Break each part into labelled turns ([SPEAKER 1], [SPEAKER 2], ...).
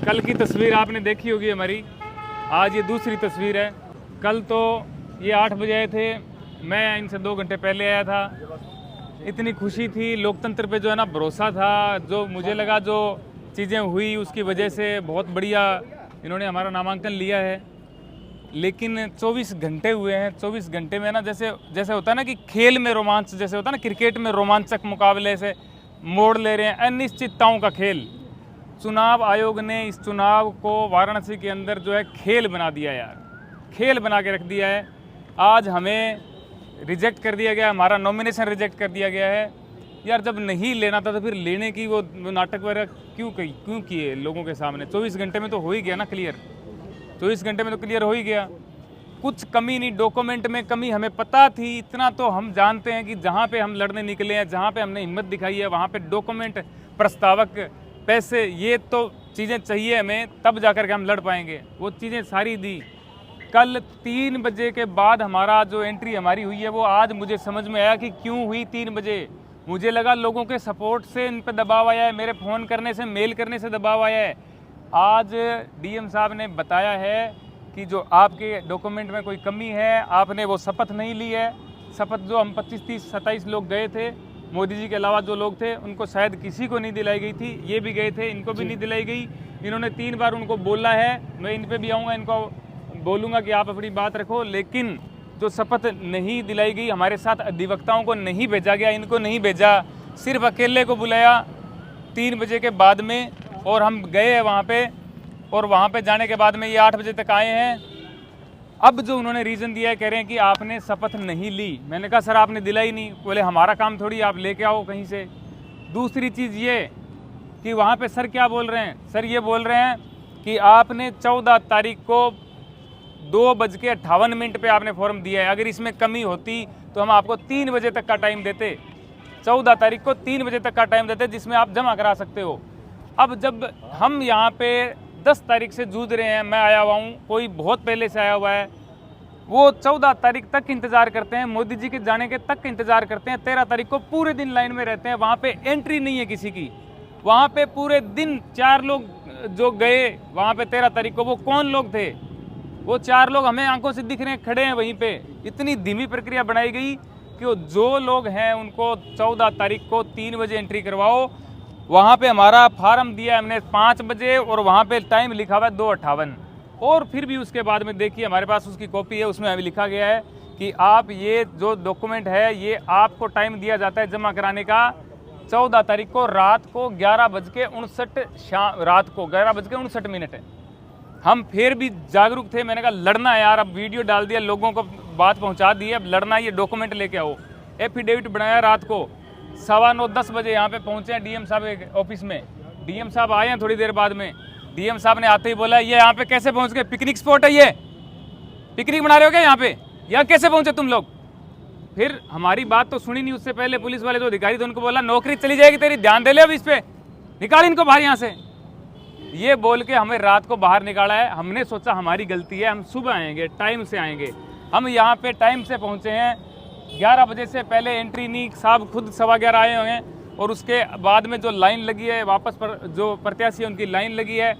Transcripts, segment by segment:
[SPEAKER 1] कल की तस्वीर आपने देखी होगी हमारी, आज ये दूसरी तस्वीर है। कल तो ये 8 बजे आए थे, मैं इनसे 2 घंटे पहले आया था। इतनी खुशी थी, लोकतंत्र पे जो है ना भरोसा था, जो मुझे लगा जो चीज़ें हुई उसकी वजह से बहुत बढ़िया इन्होंने हमारा नामांकन लिया है। लेकिन 24 घंटे हुए हैं, 24 घंटे में ना जैसे होता है ना कि खेल में रोमांच, जैसे होता है ना क्रिकेट में रोमांचक मुकाबले से मोड़ ले रहे हैं, अनिश्चितताओं का खेल। चुनाव आयोग ने इस चुनाव को वाराणसी के अंदर जो है खेल बना दिया यार, खेल बना के रख दिया है। आज हमें रिजेक्ट कर दिया गया, हमारा नॉमिनेशन रिजेक्ट कर दिया गया है। यार जब नहीं लेना था तो फिर लेने की वो नाटक वगैरह क्यों किए लोगों के सामने? 24 घंटे में तो हो ही गया ना क्लियर, 24 घंटे में तो क्लियर हो ही गया। कुछ कमी नहीं, डॉक्यूमेंट में कमी हमें पता थी, इतना तो हम जानते हैं कि जहाँ पे हम लड़ने निकले हैं, जहाँ पे हमने हिम्मत दिखाई है, वहाँ पे डॉक्यूमेंट, प्रस्तावक, पैसे, ये तो चीज़ें चाहिए हमें, तब जाकर के हम लड़ पाएंगे। वो चीज़ें सारी दी। कल 3 बजे के बाद हमारा जो एंट्री हमारी हुई है वो आज मुझे समझ में आया कि क्यों हुई 3 बजे। मुझे लगा लोगों के सपोर्ट से इन पर दबाव आया है, मेरे फ़ोन करने से, मेल करने से दबाव आया है। आज डीएम साहब ने बताया है कि जो आपके डॉक्यूमेंट में कोई कमी है, आपने वो शपथ नहीं ली है। शपथ जो हम 25, 30, 27 लोग गए थे, मोदी जी के अलावा जो लोग थे, उनको शायद किसी को नहीं दिलाई गई थी। ये भी गए थे, इनको भी नहीं दिलाई गई। इन्होंने 3 बार उनको बोला है, मैं इन पे भी आऊँगा, इनको बोलूँगा कि आप अपनी बात रखो। लेकिन जो शपथ नहीं दिलाई गई, हमारे साथ अधिवक्ताओं को नहीं भेजा गया, इनको नहीं भेजा, सिर्फ अकेले को बुलाया 3 बजे के बाद में, और हम गए हैं वहाँ पे। और वहाँ पे जाने के बाद में ये 8 बजे तक आए हैं। अब जो उन्होंने रीज़न दिया है, कह रहे हैं कि आपने शपथ नहीं ली। मैंने कहा सर आपने दिलाई नहीं। बोले हमारा काम थोड़ी, आप लेके आओ कहीं से। दूसरी चीज़ ये कि वहाँ पे सर क्या बोल रहे हैं, सर ये बोल रहे हैं कि आपने 14 तारीख को 2:58 पे आपने फॉर्म दिया है। अगर इसमें कमी होती तो हम आपको 3 बजे तक का टाइम देते, 14 तारीख को 3 बजे तक का टाइम देते, जिसमें आप जमा करा सकते हो। अब जब हम यहाँ पे 10 तारीख से जूझ रहे हैं, मैं आया हुआ हूँ, कोई बहुत पहले से आया हुआ है, वो 14 तारीख तक इंतज़ार करते हैं, मोदी जी के जाने के तक इंतज़ार करते हैं। 13 तारीख को पूरे दिन लाइन में रहते हैं, वहाँ पे एंट्री नहीं है किसी की। वहाँ पे पूरे दिन 4 लोग जो गए वहाँ पे 13 तारीख को, वो कौन लोग थे? वो 4 लोग हमें आंखों से दिख रहे हैं, खड़े हैं वहीं पे। इतनी धीमी प्रक्रिया बनाई गई कि जो लोग हैं उनको 14 तारीख को 3 बजे एंट्री करवाओ। वहाँ पे हमारा फार्म दिया हमने 5 बजे, और वहाँ पे टाइम लिखा हुआ है 2:58। और फिर भी उसके बाद में देखिए, हमारे पास उसकी कॉपी है, उसमें अभी लिखा गया है कि आप ये जो डॉक्यूमेंट है, ये आपको टाइम दिया जाता है जमा कराने का 14 तारीख को रात को 11:59 शाम, रात को 11:59 है। हम फिर भी जागरूक थे, मैंने कहा लड़ना है यार। अब वीडियो डाल दिया, लोगों को बात पहुंचा दी है, अब लड़ना, ये डॉक्यूमेंट लेके आओ। एफिडेविट बनाया रात को 9:15 10 बजे यहाँ पे पहुंचे हैं डीएम साहब के ऑफिस में। डीएम साहब आए हैं थोड़ी देर बाद में। डीएम साहब ने आते ही बोला ये यहाँ पे कैसे पहुँच गए? पिकनिक स्पॉट है ये, पिकनिक बना रहे हो क्या यहाँ पे? यहाँ कैसे पहुँचे तुम लोग? फिर हमारी बात तो सुनी नहीं। उससे पहले पुलिस वाले जो अधिकारी थे उनको बोला नौकरी चली जाएगी तेरी, ध्यान दे ले अब इस पे, निकाल इनको बाहर यहाँ से। ये बोल के हमें रात को बाहर निकाला है। हमने सोचा हमारी गलती है, हम सुबह आएंगे, टाइम से आएंगे। हम यहाँ पे टाइम से पहुँचे हैं, 11 बजे से पहले एंट्री नहीं, साहब खुद 11:15 आए हुए हैं। और उसके बाद में जो लाइन लगी है, वापस पर जो प्रत्याशी है उनकी लाइन लगी है।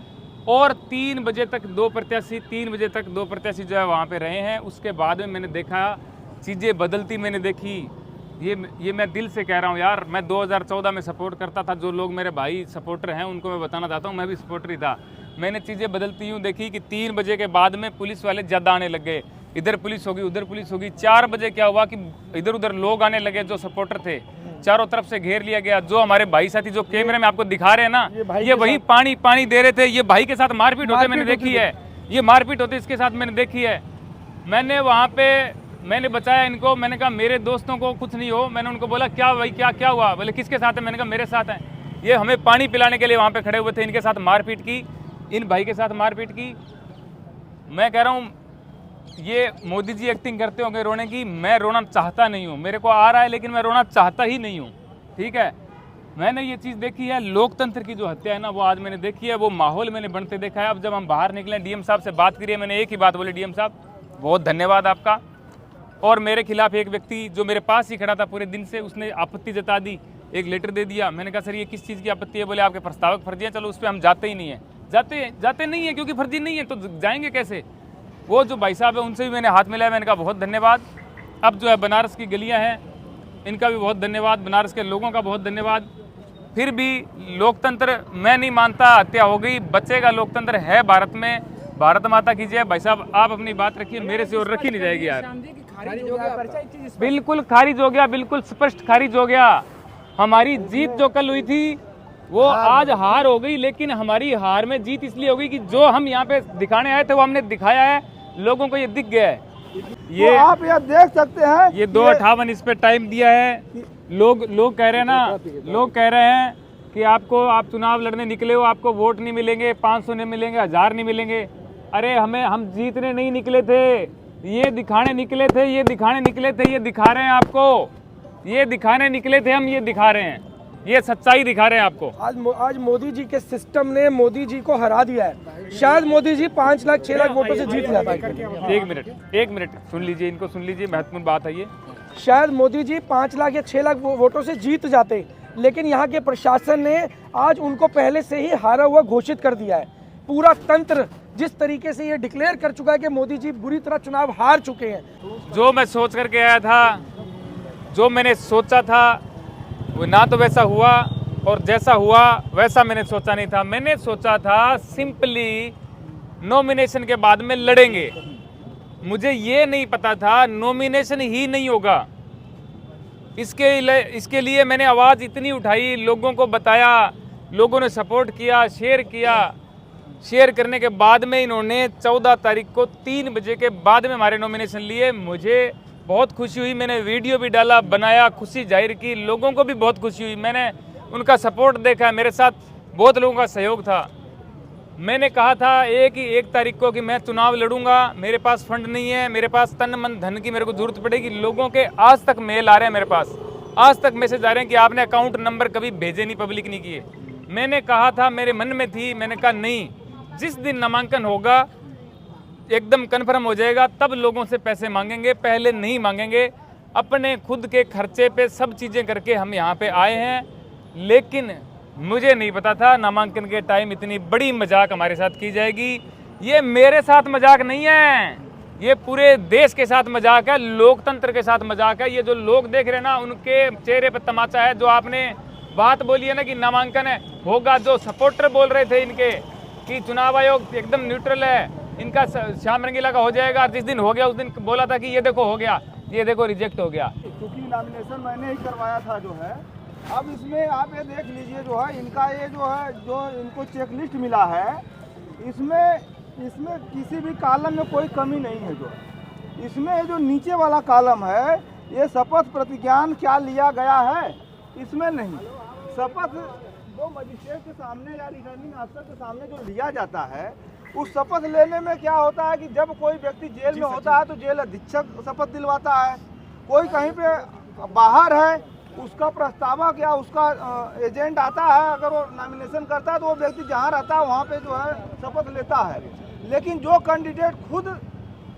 [SPEAKER 1] और 3 बजे तक 2 प्रत्याशी, 3 बजे तक 2 प्रत्याशी जो है वहाँ पे रहे हैं। उसके बाद में मैंने देखा चीज़ें बदलती, मैंने देखी। ये मैं दिल से कह रहा हूँ यार, मैं 2014 में सपोर्ट करता था। जो लोग मेरे भाई सपोर्टर हैं उनको मैं बताना चाहता हूँ, मैं भी सपोर्टर ही था। मैंने चीज़ें बदलती यूँ देखी कि 3 बजे के बाद में पुलिस वाले ज़्यादा आने लग गए। इधर पुलिस होगी, उधर पुलिस होगी। 4 बजे क्या हुआ कि इधर उधर लोग आने लगे, जो सपोर्टर थे, चारों तरफ से घेर लिया गया। जो हमारे भाई साथी जो कैमरे में आपको दिखा रहे हैं ना, ये वही पानी दे रहे थे। ये भाई के साथ मारपीट होते मैंने देखी है, ये मारपीट होते इसके साथ मैंने देखी है। मैंने वहाँ पे मैंने बचाया इनको। मैंने कहा मेरे दोस्तों को कुछ नहीं हो। मैंने उनको बोला क्या भाई क्या हुआ? बोले किसके साथ है? मैंने कहा मेरे साथ है। ये हमें पानी पिलाने के लिए वहाँ पे खड़े हुए थे, इनके साथ मारपीट की, इन भाई के साथ मारपीट की। मैं कह रहा हूँ ये मोदी जी एक्टिंग करते होंगे रोने की, मैं रोना चाहता नहीं हूँ। मेरे को आ रहा है लेकिन मैं रोना चाहता ही नहीं हूँ, ठीक है। मैंने ये चीज़ देखी है, लोकतंत्र की जो हत्या है ना, वो आज मैंने देखी है, वो माहौल मैंने बनते देखा है। अब जब हम बाहर निकले, डीएम साहब से बात करिए, मैंने एक ही बात बोली, डीएम साहब बहुत धन्यवाद आपका। और मेरे खिलाफ एक व्यक्ति जो मेरे पास ही खड़ा था पूरे दिन से, उसने आपत्ति जता दी, एक लेटर दे दिया। मैंने कहा सर ये किस चीज़ की आपत्ति है? बोले आपके प्रस्तावक फर्जी है, चलो उस पर हम जाते ही नहीं है। जाते नहीं है, क्योंकि फर्जी नहीं है तो जाएंगे कैसे। वो जो भाई साहब है उनसे भी मैंने हाथ मिलाया, मैंने कहा बहुत धन्यवाद। अब जो है बनारस की गलियां हैं, इनका भी बहुत धन्यवाद, बनारस के लोगों का बहुत धन्यवाद। फिर भी लोकतंत्र मैं नहीं मानता, हत्या हो गई, बचेगा लोकतंत्र है भारत में। भारत माता की जय। भाई साहब आप अपनी बात रखिए, मेरे से और रखी नहीं जाएगी यार। बिल्कुल खारिज हो गया, बिल्कुल स्पष्ट खारिज हो गया। हमारी जीत जो कल हुई थी वो आज हार हो गई, लेकिन हमारी हार में जीत इसलिए हो गई कि जो हम यहाँ पे दिखाने आए थे वो हमने दिखाया है, लोगों को ये दिख गया है। ये
[SPEAKER 2] तो आप यह देख सकते हैं,
[SPEAKER 1] ये 2:58 इस पे टाइम दिया है। लोग कह रहे हैं ना, लोग कह रहे हैं कि आप चुनाव लड़ने निकले हो, आपको वोट नहीं मिलेंगे, 500 नहीं मिलेंगे, 1000 नहीं मिलेंगे। अरे हम जीतने नहीं निकले थे, ये दिखाने निकले थे, ये दिखाने निकले थे, ये दिखा रहे हैं आपको, ये दिखाने निकले थे हम, ये दिखा रहे हैं, ये सच्चाई दिखा रहे हैं आपको।
[SPEAKER 2] आज मोदी जी के सिस्टम ने मोदी जी को हरा दिया है। शायद मोदी जी 5 लाख 6 लाख वोटों से जीत जाता है।
[SPEAKER 1] एक मिनट सुन लीजिए, इनको सुन लीजिए, महत्वपूर्ण बात है ये।
[SPEAKER 2] शायद मोदी जी 5 लाख या 6 लाख वोटों से जीत जाते, लेकिन यहाँ के प्रशासन ने आज उनको पहले से ही हारा हुआ घोषित कर दिया है। पूरा तंत्र जिस तरीके से ये डिक्लेयर कर चुका है कि मोदी जी बुरी तरह चुनाव हार चुके हैं।
[SPEAKER 1] जो मैं सोच करके आया था, जो मैंने सोचा था वो ना तो वैसा हुआ, और जैसा हुआ वैसा मैंने सोचा नहीं था। मैंने सोचा था सिंपली नॉमिनेशन के बाद में लड़ेंगे। मुझे ये नहीं पता था नॉमिनेशन ही नहीं होगा। इसके लिए मैंने आवाज़ इतनी उठाई, लोगों को बताया, लोगों ने सपोर्ट किया, शेयर किया। शेयर करने के बाद में इन्होंने 14 तारीख को 3 बजे के बाद में हमारे नॉमिनेशन लिए। मुझे बहुत खुशी हुई, मैंने वीडियो भी डाला, बनाया, खुशी जाहिर की, लोगों को भी बहुत खुशी हुई। मैंने उनका सपोर्ट देखा, मेरे साथ बहुत लोगों का सहयोग था। मैंने कहा था 1 तारीख को कि मैं चुनाव लड़ूंगा, मेरे पास फंड नहीं है, मेरे पास तन मन धन की मेरे को जरूरत पड़ेगी। लोगों के आज तक मेल आ रहे हैं, मेरे पास आज तक मैसेज आ रहे हैं कि आपने अकाउंट नंबर कभी भेजे नहीं, पब्लिक नहीं किए। मैंने कहा था, मेरे मन में थी, मैंने कहा नहीं, जिस दिन नामांकन होगा एकदम कन्फर्म हो जाएगा, तब लोगों से पैसे मांगेंगे, पहले नहीं मांगेंगे। अपने खुद के खर्चे पे सब चीज़ें करके हम यहाँ पे आए हैं। लेकिन मुझे नहीं पता था नामांकन के टाइम इतनी बड़ी मजाक हमारे साथ की जाएगी। ये मेरे साथ मजाक नहीं है, ये पूरे देश के साथ मजाक है, लोकतंत्र के साथ मजाक है। ये जो लोग देख रहे हैं ना, उनके चेहरे पर तमाचा है। जो आपने बात बोली है ना कि नामांकन है होगा, जो सपोर्टर बोल रहे थे इनके कि चुनाव आयोग एकदम न्यूट्रल है, इनका श्याम रंगीला का हो जाएगा, जिस दिन हो गया उस दिन बोला था कि ये देखो हो गया, ये देखो रिजेक्ट हो गया।
[SPEAKER 3] क्योंकि नॉमिनेशन मैंने ही करवाया था जो है। अब इसमें आप ये देख लीजिए जो है इनका ये जो है, जो इनको चेकलिस्ट मिला है, इसमें किसी भी कॉलम में कोई कमी नहीं है। जो इसमें जो नीचे वाला कॉलम है, ये शपथ प्रतिज्ञान क्या लिया गया है, इसमें नहीं। शपथ जो मजिस्ट्रेट के सामने या रिटर्निंग अफसर के सामने जो लिया जाता है, उस शपथ लेने में क्या होता है कि जब कोई व्यक्ति जेल में होता है तो जेल अधीक्षक शपथ दिलवाता है। कोई कहीं पे बाहर है, उसका प्रस्तावक या उसका एजेंट आता है, अगर वो नॉमिनेशन करता है तो वो व्यक्ति जहाँ रहता है वहाँ पे जो है शपथ लेता है। लेकिन जो कैंडिडेट खुद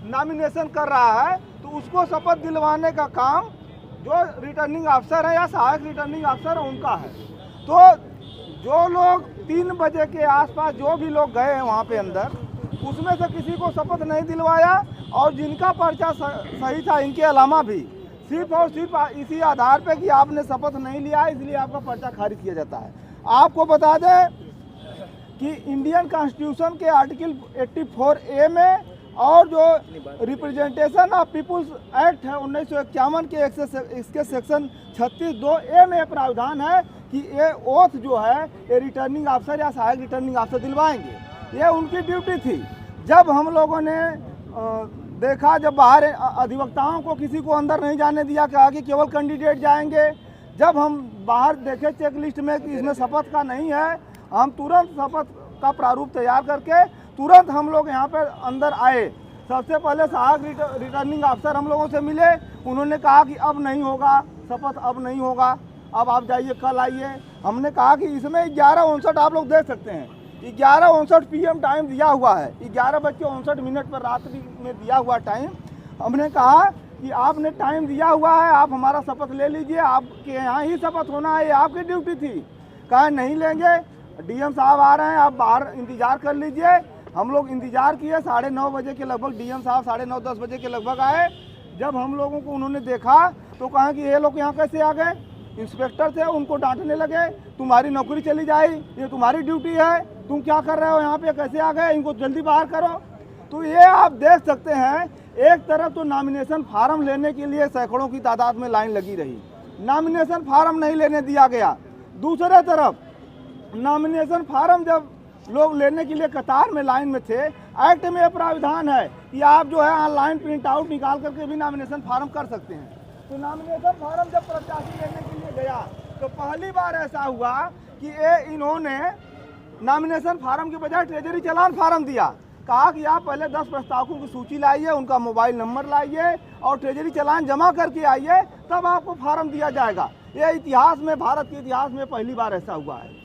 [SPEAKER 3] नॉमिनेशन कर रहा है तो उसको शपथ दिलवाने का काम जो रिटर्निंग अफसर है या सहायक रिटर्निंग अफसर है उनका है। तो जो लोग 3 बजे के आसपास जो भी लोग गए हैं वहाँ पे अंदर, उसमें से किसी को शपथ नहीं दिलवाया, और जिनका पर्चा सही था इनके अलावा भी सिर्फ और सिर्फ इसी आधार पे कि आपने शपथ नहीं लिया है, इसलिए आपका पर्चा खारिज किया जाता है। आपको बता दें कि इंडियन कॉन्स्टिट्यूशन के आर्टिकल 84A में और जो रिप्रेजेंटेशन ऑफ पीपुल्स एक्ट है 1951 के इसके सेक्शन 36(2)A में प्रावधान है कि ये ओथ जो है ये रिटर्निंग अफसर या सहायक रिटर्निंग अफसर दिलवाएंगे। ये उनकी ड्यूटी थी। जब हम लोगों ने देखा, जब बाहर अधिवक्ताओं को किसी को अंदर नहीं जाने दिया, कहा कि केवल कैंडिडेट जाएंगे। जब हम बाहर देखे चेक लिस्ट में कि इसमें शपथ का नहीं है, हम तुरंत शपथ का प्रारूप तैयार करके तुरंत हम लोग यहाँ पर अंदर आए। सबसे पहले सहायक रिटर्निंग अफसर हम लोगों से मिले, उन्होंने कहा कि अब नहीं होगा शपथ, अब नहीं होगा, अब आप जाइए, कल आइए। हमने कहा कि इसमें 11:59 आप लोग देख सकते हैं, 11:59 PM टाइम दिया हुआ है, 11:59 पर रात्रि में दिया हुआ टाइम। हमने कहा कि आपने टाइम दिया हुआ है, आप हमारा शपथ ले लीजिए, आपके यहाँ ही शपथ होना है, ये आपकी ड्यूटी थी। कहा नहीं लेंगे। डीएम साहब आ रहे हैं, आप बाहर इंतजार कर लीजिए। हम लोग इंतजार किए, 9:30 बजे के लगभग डीएम साहब 9:30-10 बजे के लगभग आए। जब हम लोगों को उन्होंने देखा तो कहा कि ये लोग यहाँ कैसे आ गए। इंस्पेक्टर थे, उनको डांटने लगे, तुम्हारी नौकरी चली जाए, ये तुम्हारी ड्यूटी है, तुम क्या कर रहे हो यहाँ पे, कैसे आ गए, इनको जल्दी बाहर करो। तो ये आप देख सकते हैं, एक तरफ तो नॉमिनेशन फार्म लेने के लिए सैकड़ों की तादाद में लाइन लगी रही, नॉमिनेशन फार्म नहीं लेने दिया गया। दूसरे तरफ नॉमिनेशन फार्म जब लोग लेने के लिए कतार में लाइन में थे, एक्ट में यह प्राविधान है कि आप जो है ऑनलाइन प्रिंट आउट निकाल करके भी नॉमिनेशन फार्म कर सकते हैं। तो नॉमिनेशन फार्म जब प्रत्याशी लेने के लिए गया तो पहली बार ऐसा हुआ कि इन्होंने नॉमिनेशन फार्म के बजाय ट्रेजरी चालान फार्म दिया। कहा कि आप पहले 10 प्रस्तावकों की सूची लाइए, उनका मोबाइल नंबर लाइए और ट्रेजरी चालान जमा करके आइए, तब आपको फार्म दिया जाएगा। ये इतिहास में, भारत के इतिहास में पहली बार ऐसा हुआ है।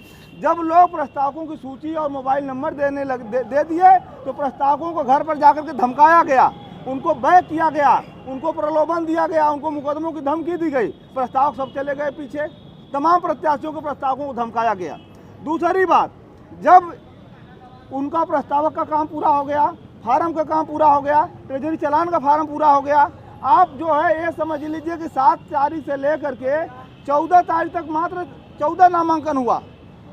[SPEAKER 3] जब लोग प्रस्तावकों की सूची और मोबाइल नंबर दे दिए तो प्रस्तावकों को घर पर जाकर के धमकाया गया, उनको बैक किया गया, उनको प्रलोभन दिया गया, उनको मुकदमों की धमकी दी गई। प्रस्तावक सब चले गए पीछे, तमाम प्रत्याशियों के प्रस्तावकों को धमकाया गया। दूसरी बात, जब उनका प्रस्तावक का काम पूरा हो गया, फार्म का काम पूरा हो गया, ट्रेजरी चालान का फार्म पूरा हो गया, आप जो है ये समझ लीजिए कि 7 तारीख से लेकर के 14 तारीख तक मात्र 14 नामांकन हुआ।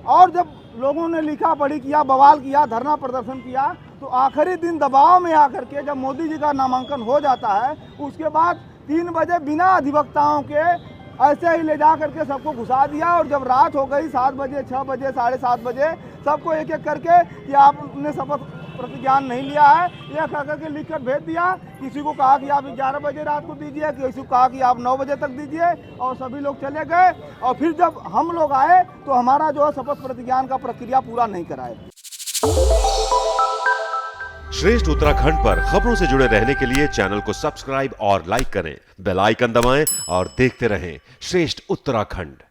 [SPEAKER 3] और जब लोगों ने लिखा पढ़ी किया, बवाल किया, धरना प्रदर्शन किया, तो आखिरी दिन दबाव में आकर के जब मोदी जी का नामांकन हो जाता है, उसके बाद 3 बजे बिना अधिवक्ताओं के ऐसे ही ले जा करके सबको घुसा दिया। और जब रात हो गई 7 बजे, 6 बजे, 7:30 बजे, सबको एक एक करके कि आपने शपथ प्रतिज्ञान नहीं लिया है, यह कह करके लिख कर भेज दिया। किसी को कहा कि आप 11 बजे रात को दीजिए, किसी को कहा कि आप 9 बजे तक दीजिए, और सभी लोग चले गए। और फिर जब हम लोग आए तो हमारा जो है शपथ प्रतिज्ञान का प्रक्रिया पूरा नहीं कराए।
[SPEAKER 4] श्रेष्ठ उत्तराखंड पर खबरों से जुड़े रहने के लिए चैनल को सब्सक्राइब और लाइक करें, बेल आइकन दबाएं और देखते रहें श्रेष्ठ उत्तराखंड।